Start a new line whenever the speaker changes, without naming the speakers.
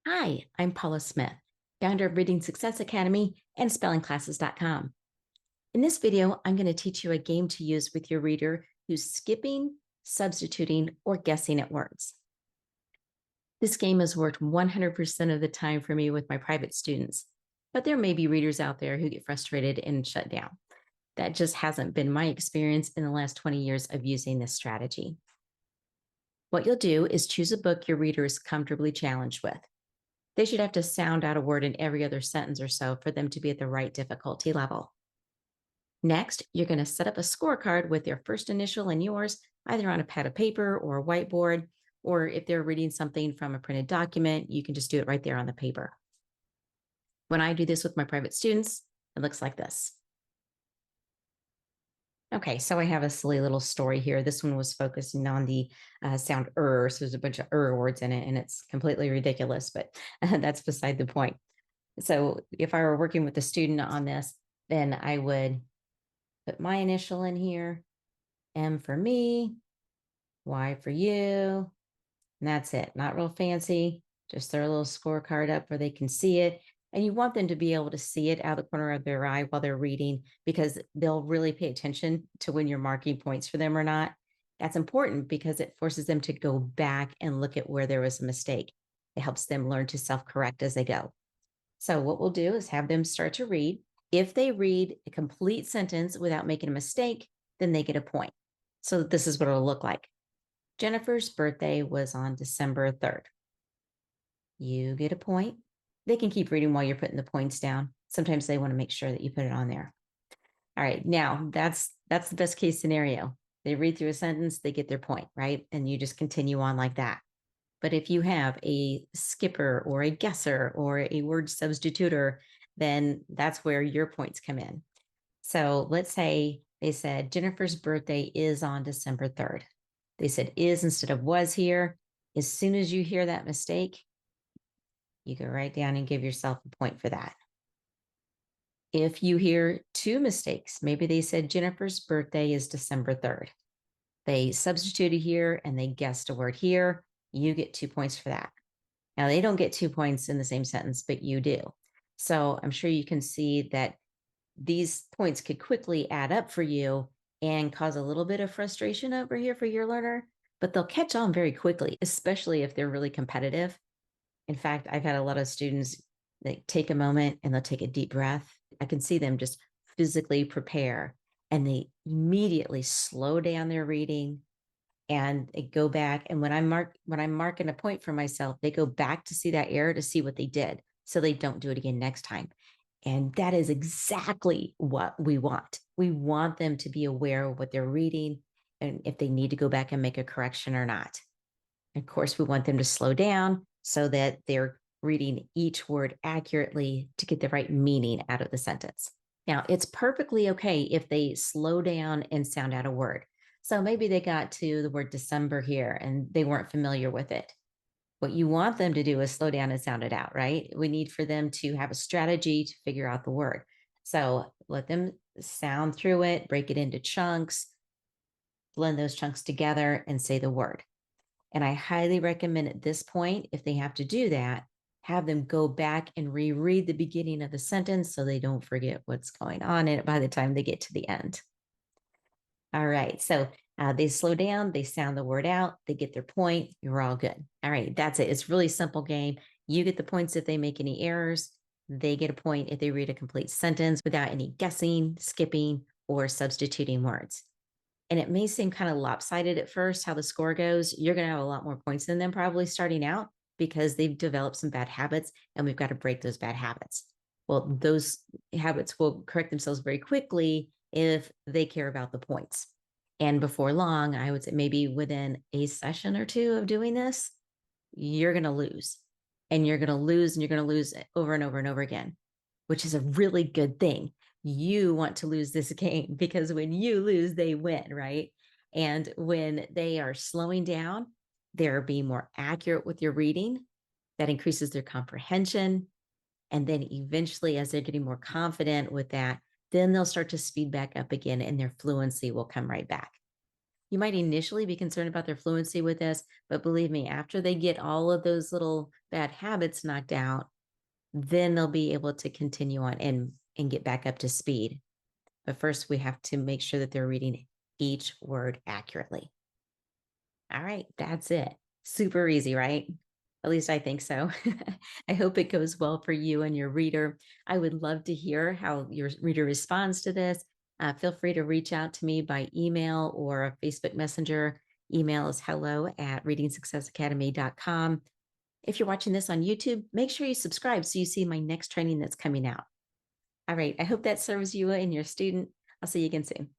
Hi, I'm Paula Smith, founder of Reading Success Academy and spellingclasses.com. In this video, I'm going to teach you a game to use with your reader who's skipping, substituting, or guessing at words. This game has worked 100% of the time for me with my private students, but there may be readers out there who get frustrated and shut down. That just hasn't been my experience in the last 20 years of using this strategy. What you'll do is choose a book your reader is comfortably challenged with. They should have to sound out a word in every other sentence or so for them to be at the right difficulty level. Next, you're going to set up a scorecard with their first initial and yours, either on a pad of paper or a whiteboard, or if they're reading something from a printed document, you can just do it right there on the paper. When I do this with my private students, it looks like this. Okay, so I have a silly little story here. This one was focusing on the sound so there's a bunch of words in it, and it's completely ridiculous, but that's beside the point. So if I were working with a student on this, then I would put my initial in here, M for me, Y for you, and that's it. Not real fancy, just their little scorecard up where they can see it. And you want them to be able to see it out of the corner of their eye while they're reading, because they'll really pay attention to when you're marking points for them or not. That's important because it forces them to go back and look at where there was a mistake. It helps them learn to self-correct as they go. So what we'll do is have them start to read. If they read a complete sentence without making a mistake, then they get a point. So this is what it'll look like. Jennifer's birthday was on December 3rd. You get a point. They can keep reading while you're putting the points down. Sometimes they want to make sure that you put it on there. All right, now that's the best case scenario. They read through a sentence, they get their point, right? And you just continue on like that. But if you have a skipper or a guesser or a word substituter, then that's where your points come in. So let's say they said Jennifer's birthday is on December 3rd. They said is instead of was here. As soon as you hear that mistake, you go right down and give yourself a point for that. If you hear two mistakes, maybe they said Jennifer's birthday is December 3rd. They substituted here and they guessed a word here. You get 2 points for that. Now, they don't get 2 points in the same sentence, but you do. So I'm sure you can see that these points could quickly add up for you and cause a little bit of frustration over here for your learner, but they'll catch on very quickly, especially if they're really competitive. In fact, I've had a lot of students that take a moment and they'll take a deep breath. I can see them just physically prepare and they immediately slow down their reading and they go back. And when I'm marking a point for myself, they go back to see that error to see what they did so they don't do it again next time. And that is exactly what we want. We want them to be aware of what they're reading and if they need to go back and make a correction or not. Of course, we want them to slow down so that they're reading each word accurately to get the right meaning out of the sentence. Now, it's perfectly okay if they slow down and sound out a word. So maybe they got to the word December here and they weren't familiar with it. What you want them to do is slow down and sound it out, right? We need for them to have a strategy to figure out the word. So let them sound through it, break it into chunks, blend those chunks together and say the word. And I highly recommend at this point, if they have to do that, have them go back and reread the beginning of the sentence so they don't forget what's going on in it by the time they get to the end. All right, so they slow down, they sound the word out, they get their point, you're all good. All right, that's it. It's a really simple game. You get the points if they make any errors. They get a point if they read a complete sentence without any guessing, skipping, or substituting words. And it may seem kind of lopsided at first how the score goes. You're going to have a lot more points than them probably starting out because they've developed some bad habits and we've got to break those bad habits. Well, those habits will correct themselves very quickly if they care about the points. And before long, I would say maybe within a session or two of doing this, you're going to lose and you're going to lose and you're going to lose over and over and over again, which is a really good thing. You want to lose this game because when you lose, they win, right? And when they are slowing down, they're being more accurate with your reading. That increases their comprehension. And then eventually, as they're getting more confident with that, then they'll start to speed back up again and their fluency will come right back. You might initially be concerned about their fluency with this, but believe me, after they get all of those little bad habits knocked out, then they'll be able to continue on and get back up to speed. But first, we have to make sure that they're reading each word accurately. All right, that's it. Super easy, right? At least I think so. I hope it goes well for you and your reader. I would love to hear how your reader responds to this. Feel free to reach out to me by email or a Facebook Messenger. Email is hello@readingsuccessacademy.com. If you're watching this on YouTube, make sure you subscribe so you see my next training that's coming out. All right, I hope that serves you and your student. I'll see you again soon.